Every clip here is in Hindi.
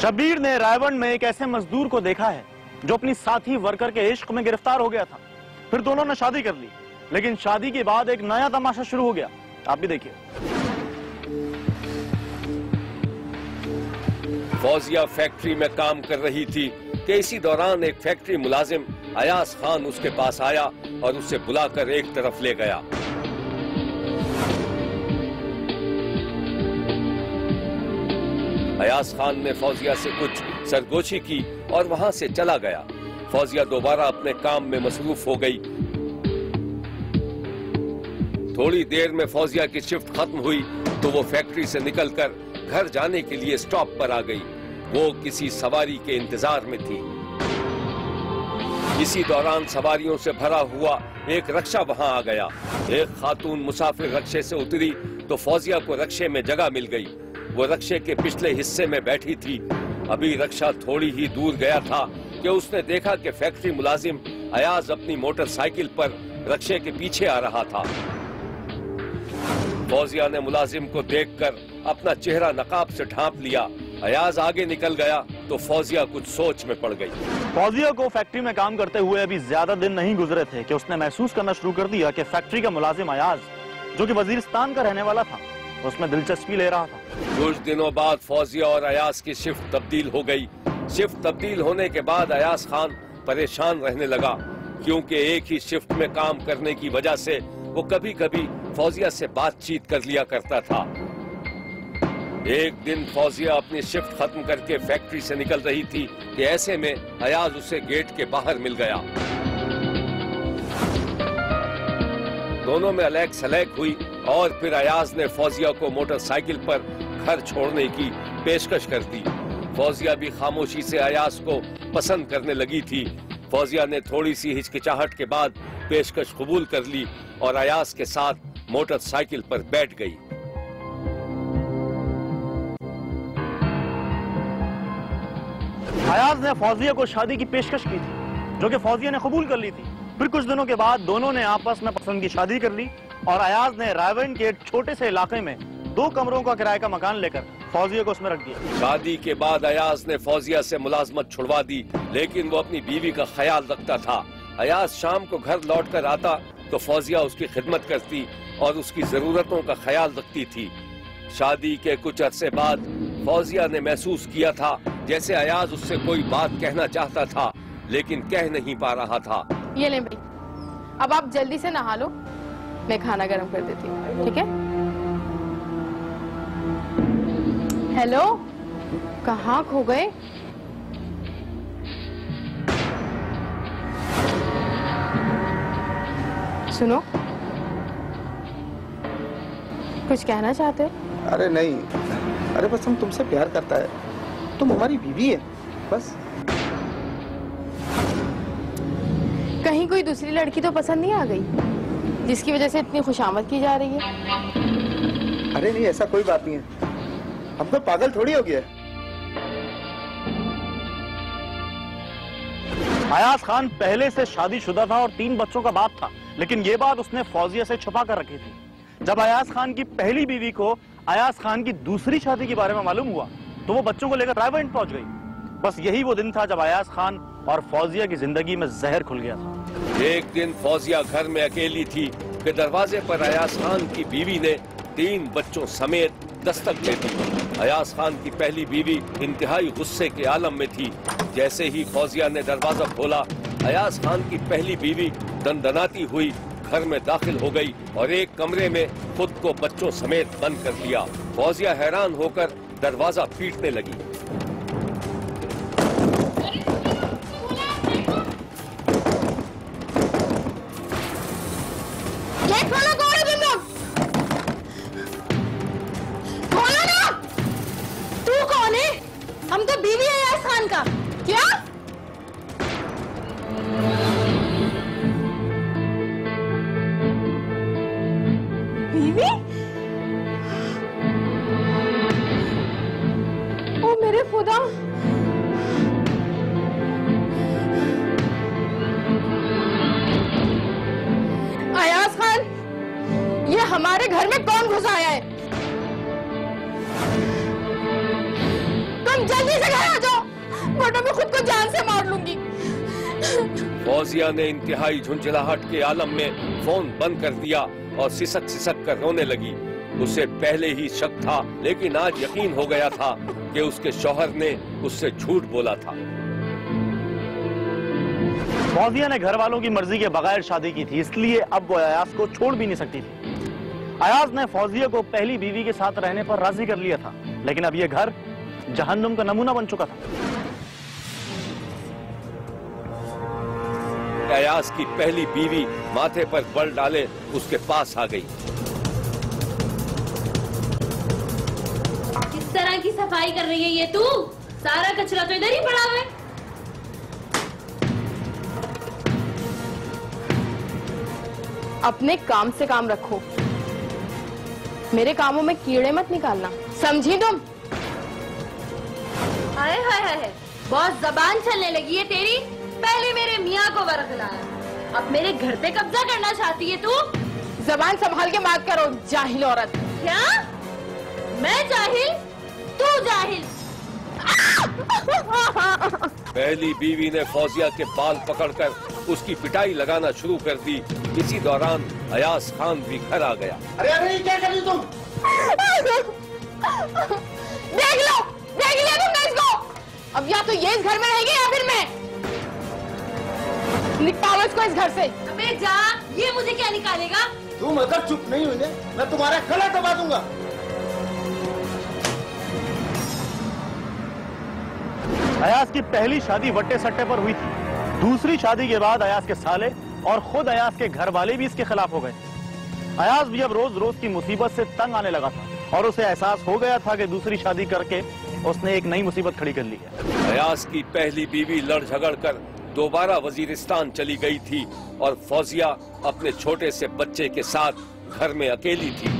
शब्बीर ने रायवन में एक ऐसे मजदूर को देखा है जो अपनी साथी वर्कर के इश्क में गिरफ्तार हो गया था। फिर दोनों ने शादी कर ली, लेकिन शादी के बाद एक नया तमाशा शुरू हो गया। आप भी देखिए। फौजिया फैक्ट्री में काम कर रही थी कि इसी दौरान एक फैक्ट्री मुलाजिम अयाज खान उसके पास आया और उसे बुलाकर एक तरफ ले गया। अयाज खान ने फौजिया से कुछ सरगोशी की और वहां से चला गया। फौजिया दोबारा अपने काम में मसरूफ हो गई। थोड़ी देर में फौजिया की शिफ्ट खत्म हुई तो वो फैक्ट्री से निकलकर घर जाने के लिए स्टॉप पर आ गई। वो किसी सवारी के इंतजार में थी। इसी दौरान सवारियों से भरा हुआ एक रक्षा वहां आ गया। एक खातून मुसाफिर रक्शे से उतरी तो फौजिया को रक्शे में जगह मिल गई। वो रक्शे के पिछले हिस्से में बैठी थी। अभी रक्षा थोड़ी ही दूर गया था कि उसने देखा कि फैक्ट्री मुलाजिम अयाज अपनी मोटरसाइकिल पर रक्शे के पीछे आ रहा था। फौजिया ने मुलाजिम को देखकर अपना चेहरा नकाब से ढांप लिया। अयाज आगे निकल गया तो फौजिया कुछ सोच में पड़ गई। फौजिया को फैक्ट्री में काम करते हुए अभी ज्यादा दिन नहीं गुजरे थे कि उसने महसूस करना शुरू कर दिया कि फैक्ट्री का मुलाजिम अयाज, जो कि वजीरिस्तान का रहने वाला था, उसमें दिलचस्पी ले रहा था। कुछ दिनों बाद फौजिया और अयाज की शिफ्ट तब्दील हो गई। शिफ्ट तब्दील होने के बाद अयाज खान परेशान रहने लगा, क्योंकि एक ही शिफ्ट में काम करने की वजह से वो कभी कभी फौजिया से बातचीत कर लिया करता था। एक दिन फौजिया अपनी शिफ्ट खत्म करके फैक्ट्री से निकल रही थी कि ऐसे में अयाज उसे गेट के बाहर मिल गया। दोनों में अलैक सलैक हुई और फिर अयाज ने फौजिया को मोटरसाइकिल पर घर छोड़ने की पेशकश कर दी। फौजिया भी खामोशी से अयाज को पसंद करने लगी थी। फौजिया ने थोड़ी सी हिचकिचाहट के बाद पेशकश कबूल कर ली और अयाज के साथ मोटरसाइकिल पर बैठ गई। अयाज ने फौजिया को शादी की पेशकश की थी, जो कि फौजिया ने कबूल कर ली थी। फिर कुछ दिनों के बाद दोनों ने आपस में पसंद की शादी कर ली और अयाज ने रायवन के एक छोटे से इलाके में 2 कमरों का किराए का मकान लेकर फौजिया को उसमें रख दिया। शादी के बाद अयाज ने फौजिया से मुलाजमत छुड़वा दी, लेकिन वो अपनी बीवी का ख्याल रखता था। अयाज शाम को घर लौट कर आता तो फौजिया उसकी खिदमत करती और उसकी जरूरतों का ख्याल रखती थी। शादी के कुछ अरसे बाद फौजिया ने महसूस किया था जैसे अयाज उससे कोई बात कहना चाहता था, लेकिन कह नहीं पा रहा था। ये लें भाई, अब आप जल्दी से नहा लो, मैं खाना गर्म कर देती हूँ, ठीक है? हेलो, कहाँ खो गए? सुनो, कुछ कहना चाहते हो? अरे नहीं, अरे बस हम तुमसे प्यार करता है, तुम हमारी बीवी है, बस। कहीं कोई दूसरी लड़की तो पसंद नहीं आ गई जिसकी वजह से इतनी खुशामद की जा रही है? अरे नहीं, ऐसा कोई बात नहीं है, हम तो पागल थोड़ी हो गया। अयाज खान पहले से शादीशुदा था और 3 बच्चों का बाप था, लेकिन ये बात उसने फौजिया से छुपा कर रखी थी। जब अयाज खान की पहली बीवी को अयाज खान की दूसरी शादी के बारे में मालूम हुआ तो वो बच्चों को लेकर रायवन पहुंच गई। बस यही वो दिन था जब अयाज खान और फौजिया की जिंदगी में जहर खुल गया था। एक दिन फौजिया घर में अकेली थी कि दरवाजे पर अयाज खान की बीवी ने 3 बच्चों समेत दस्तक दे दी। अयाज खान की पहली बीवी इंतहाई गुस्से के आलम में थी। जैसे ही फौजिया ने दरवाजा खोला, अयाज खान की पहली बीवी दंदनाती हुई घर में दाखिल हो गई और एक कमरे में खुद को बच्चों समेत बंद कर लिया। फौजिया हैरान होकर दरवाजा पीटने लगी। खोलो ना! तू कौन है? हम तो बीवी है अयाज खान का। क्या? बीवी? ओ मेरे खुदा! अयाज खान, ये हमारे घर में कौन घुस आया है? तुम जल्दी से घर आ वरना मैं खुद को जान से मार लूंगी। फौजिया ने इंतहाई झुंझलाहट के आलम में फोन बंद कर दिया और सिसक सिसक कर रोने लगी। उसे पहले ही शक था, लेकिन आज यकीन हो गया था कि उसके शौहर ने उससे झूठ बोला था। फौजिया ने घर वालों की मर्जी के बगैर शादी की थी, इसलिए अब वो अयाज को छोड़ भी नहीं सकती थी। अयाज ने फौजिया को पहली बीवी के साथ रहने पर राजी कर लिया था, लेकिन अब ये घर जहन्नुम का नमूना बन चुका था। अयाज की पहली बीवी माथे पर बल डाले उसके पास आ गई। किस तरह की सफाई कर रही है ये तू? सारा कचरा तो इधर ही पड़ा हुआ है। अपने काम से काम रखो, मेरे कामों में कीड़े मत निकालना, समझी तुम? हाय हाय हाय, बहुत जबान चलने लगी है तेरी। पहले मेरे मियाँ को बरखलाया, अब मेरे घर पे कब्जा करना चाहती है तू? जबान संभाल के बात करो, जाहिल औरत। क्या? मैं जाहिल? तू जाहिल? पहली बीवी ने फौजिया के बाल पकड़कर उसकी पिटाई लगाना शुरू कर दी। इसी दौरान अयाज खान भी घर आ गया। अरे क्या कर रही तुम? देख लिया तुमने इसको। अब या तो ये इस घर में रहेगी या फिर मैं। निकालो इसको इस घर से। अबे जा, ये मुझे क्या निकालेगा? तुम अगर चुप नहीं हुई ना, मैं तुम्हारा गला दबा दूंगा। अयाज की पहली शादी वट्टे सट्टे पर हुई थी। दूसरी शादी के बाद अयाज के साले और खुद अयाज के घर वाले भी इसके खिलाफ हो गए। अयाज भी अब रोज रोज की मुसीबत से तंग आने लगा था और उसे एहसास हो गया था कि दूसरी शादी करके उसने एक नई मुसीबत खड़ी कर ली है। अयाज की पहली बीवी लड़ झगड़ कर दोबारा वजीरिस्तान चली गई थी और फौजिया अपने छोटे से बच्चे के साथ घर में अकेली थी।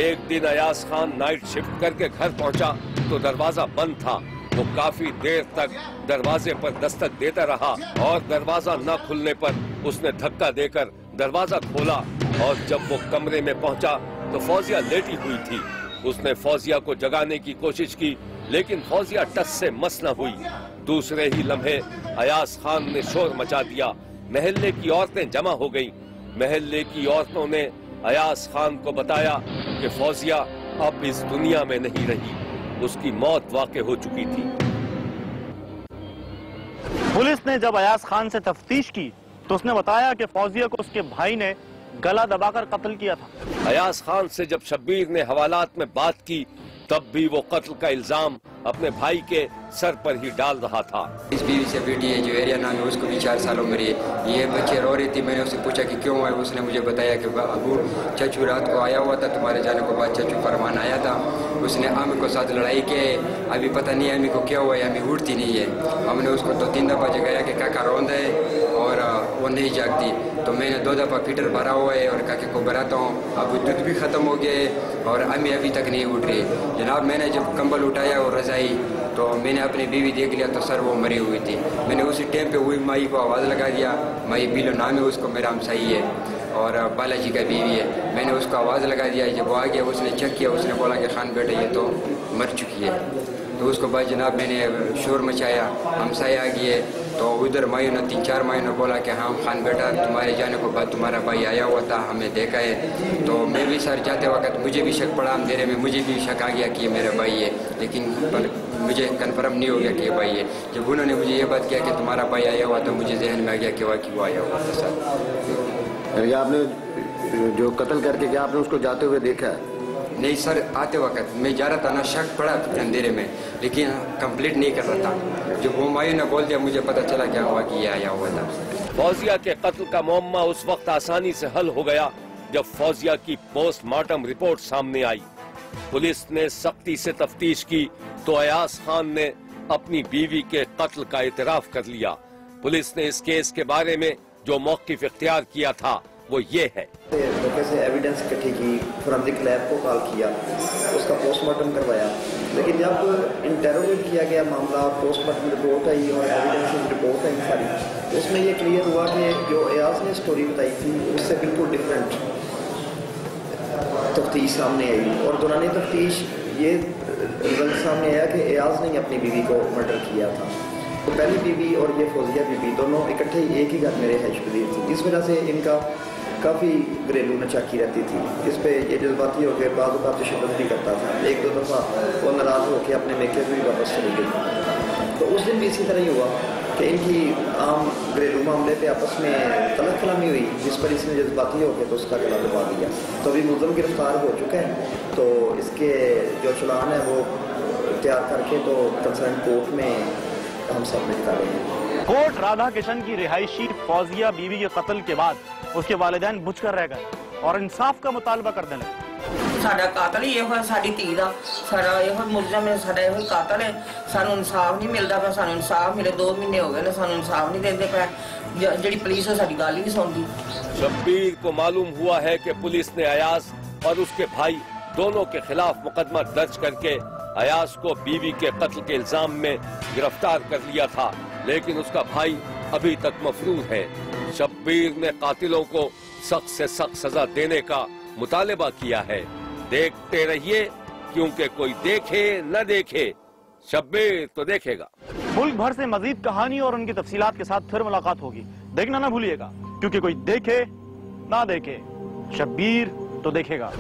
एक दिन अयाज खान नाइट शिफ्ट करके घर पहुंचा तो दरवाजा बंद था। वो काफी देर तक दरवाजे पर दस्तक देता रहा और दरवाजा न खुलने पर उसने धक्का देकर दरवाजा खोला और जब वो कमरे में पहुंचा तो फौजिया लेटी हुई थी। उसने फौजिया को जगाने की कोशिश की, लेकिन फौजिया टस से मस न हुई। दूसरे ही लम्हे अयाज खान ने शोर मचा दिया। महल्ले की औरतें जमा हो गईं। महल्ले की औरतों ने अयाज खान को बताया कि फौजिया अब इस दुनिया में नहीं रही, उसकी मौत वाक़ई हो चुकी थी। पुलिस ने जब अयाज खान से तफ्तीश की तो उसने बताया कि फौजिया को उसके भाई ने गला दबाकर कत्ल किया था। अयाज खान से जब शब्बीर ने हवालात में बात की तब भी वो कत्ल का इल्जाम अपने भाई के सर पर ही डाल रहा था। इस बीवी से बेटी है जो एरिया नाम है, उसको भी 4 साल उम्र है। ये बच्चे रो रही थी। मैंने उससे पूछा कि क्यों है, उसने मुझे बताया कि अबू चचू रात को आया हुआ था, तुम्हारे जाने के बाद चचू फरमान आया था। उसने आमी को साथ लड़ाई की। अभी पता नहीं आमी को क्या हुआ है, आमी उठती नहीं है। हमने उसको 2-3 दफ़ा जगाया कि काका रोंद है और वो नहीं जागती। तो मैंने 2 दफ़ा फीटर भरा हुआ है और काके को भराता हूँ। अब दूध भी ख़त्म हो गया है और अम्मी अभी तक नहीं उठ रही। जनाब मैंने जब कंबल उठाया और रजाई तो मैंने अपनी बीवी देख लिया तो सर वो मरी हुई थी। मैंने उसी टाइम पे हुई माई को आवाज़ लगा दिया। माई बिलो नाम है उसको, मेरा हमसाई है और बालाजी का बीवी है। मैंने उसको आवाज़ लगा दिया। जब वो आ गया उसने चेक किया, उसने बोला कि खान बेटा ये तो मर चुकी है। तो उसको बाद जनाब मैंने शोर मचाया, हमसाई आ गई है। तो उधर मायू ने 3-4 मायू ने बोला कि हाँ खान बेटा तुम्हारे जाने के बाद तुम्हारा भाई आया हुआ था, हमें देखा है। तो मैं भी सर जाते वक्त मुझे भी शक पड़ा, अंधेरे में मुझे भी शक आ गया कि ये मेरा भाई है, लेकिन मुझे कन्फर्म नहीं हो गया कि ये भाई है। जब उन्होंने मुझे ये बात किया कि तुम्हारा भाई आया हुआ तो मुझे जहन में आ गया कि वो आया हुआ था सर। आपने जो कत्ल करके क्या आपने उसको जाते हुए देखा है? नहीं सर, आते वक्त मैं जा रहा था ना, शक पड़ा अंधेरे में, लेकिन कंप्लीट नहीं कर रहा था। जब वो मायू ने बोल दिया मुझे पता चला क्या हुआ कि ये आया हुआ था। फौजिया के कत्ल का मुअम्मा उस वक्त आसानी से हल हो गया जब फौजिया की पोस्टमार्टम रिपोर्ट सामने आई। पुलिस ने सख्ती से तफ्तीश की तो अयाज खान ने अपनी बीवी के कत्ल का इतराफ कर लिया। पुलिस ने इस केस के बारे में जो मौक़िफ़ इख्तियार किया था वो ये है। कैसे एविडेंस इकट्ठी की, फोरेंसिक लैब को कॉल किया, उसका पोस्टमार्टम करवाया। लेकिन जब इंटेरोगेट किया गया मामला, पोस्टमार्टम रिपोर्ट आई और एविडेंस रिपोर्ट आई सारी, उसमें ये क्लियर हुआ कि जो अयाज ने स्टोरी बताई थी उससे बिल्कुल डिफरेंट तफ्तीश सामने आई। और दौरान तफ्तीश ये रिजल्ट सामने आया कि अयाज ने अपनी बीवी को मर्डर किया था। तो पहली बीवी और ये फौजिया बीवी दोनों इकट्ठे एक ही घर में रिहाइश पजीर थी। इस वजह से इनका काफ़ी घरेलू नचाकी रहती थी। इस पे ये जज्बाती होकर बाद का तशद्दुद भी करता था। एक दो दफ़ा वो नाराज़ होकर अपने मेके से भी वापस चली गई। तो उस दिन भी इसी तरह ही हुआ कि इनकी आम घरेलू मामले पे आपस में तलब कलामी हुई, जिस पर इसने जज्बाती होकर तो उसका गला दबा दिया। तो अभी मुलज़म गिरफ्तार हो चुके हैं, तो इसके जो चलान है वो तैयार करके तो कंसर्न कोर्ट में हम सबमिट कर रहे हैं। कोर्ट राधा किशन की रिहायशी फौजिया बीवी के कत्ल के बाद उसके वालिदैन बुझ कर रह गए और इंसाफ का मुतालबा करने लगे। साडा कातल ही है, साडी धी दा साडा यह मुलजम है, साडा यह कातल है। सानू इंसाफ नहीं मिलता पे, सानू इंसाफ मिले 2 महीने हो गए ने, सानू इंसाफ नहीं देते पे। जेडी पुलिस है साडी गल ही नहीं सुनती। शब्बीर को मालूम हुआ है कि पुलिस ने अयाज और उसके भाई दोनों के खिलाफ मुकदमा दर्ज करके अयाज को बीवी के कत्ल के इल्जाम में गिरफ्तार कर लिया था, लेकिन उसका भाई अभी तक मफरूर है। शब्बीर ने कातिलों को सख्त से सख्त सजा देने का मुतालबा किया है। देखते रहिए, क्योंकि कोई देखे न देखे, शब्बीर तो देखेगा। मुल्क भर से मजीद कहानी और उनकी तफसीलात के साथ फिर मुलाकात होगी। देखना ना भूलिएगा, क्योंकि कोई देखे ना देखे, शब्बीर तो देखेगा।